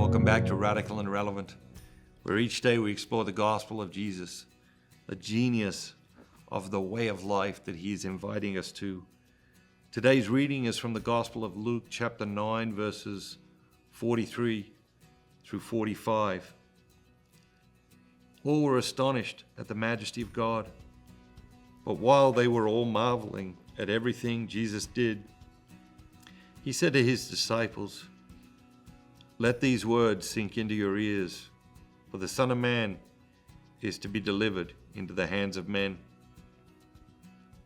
Welcome back to Radical and Relevant, where each day we explore the gospel of Jesus, the genius of the way of life that he is inviting us to. Today's reading is from the Gospel of Luke, chapter 9, verses 43 through 45. All were astonished at the majesty of God. But while they were all marveling at everything Jesus did, he said to his disciples, "Let these words sink into your ears, for the Son of Man is to be delivered into the hands of men."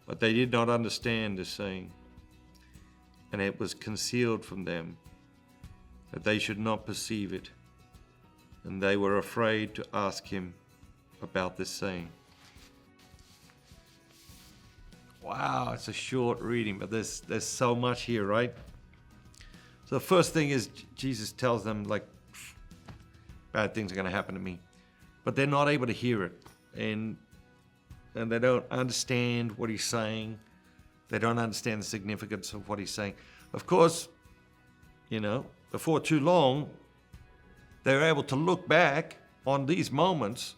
But they did not understand this saying, and it was concealed from them that they should not perceive it, and they were afraid to ask him about this saying. Wow, it's a short reading, but there's so much here, right? So the first thing is Jesus tells them, like, bad things are going to happen to me, but they're not able to hear it, and they don't understand what he's saying. They don't understand the significance of what he's saying. Of course, before too long, they're able to look back on these moments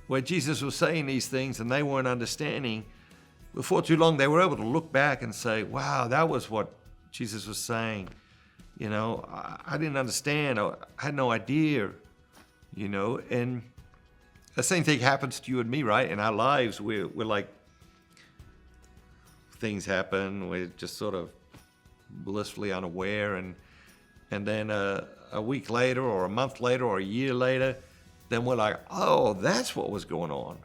where Jesus was saying these things and they weren't understanding. Before too long, they were able to look back and say, wow, that was what Jesus was saying. I didn't understand. I had no idea, and the same thing happens to you and me, right? In our lives, we're like, things happen, we're just sort of blissfully unaware, and then a week later or a month later or a year later, then we're like, oh, that's what was going on.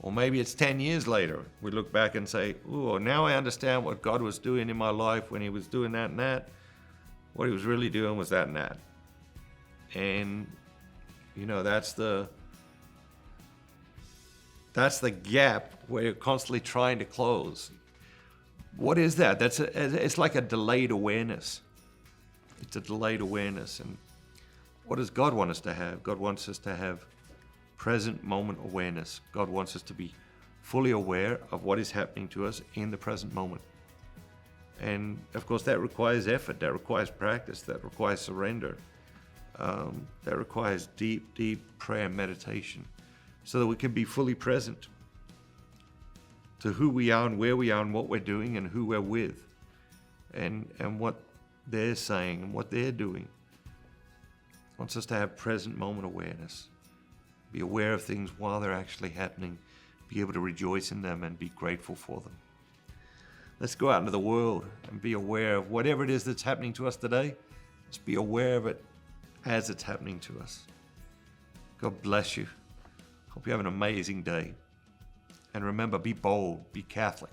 Or maybe it's 10 years later, we look back and say, oh, now I understand what God was doing in my life when he was doing that and that. What he was really doing was that and that. And, that's the gap we're constantly trying to close. What is that? It's like a delayed awareness. It's a delayed awareness. And what does God want us to have? God wants us to have present moment awareness. God wants us to be fully aware of what is happening to us in the present moment. And of course, that requires effort, that requires practice, that requires surrender, that requires deep, deep prayer and meditation, so that we can be fully present to who we are and where we are and what we're doing and who we're with, and what they're saying and what they're doing. He wants us to have present moment awareness. Be aware of things while they're actually happening. Be able to rejoice in them and be grateful for them. Let's go out into the world and be aware of whatever it is that's happening to us today. Let's be aware of it as it's happening to us. God bless you. Hope you have an amazing day. And remember, be bold, be Catholic.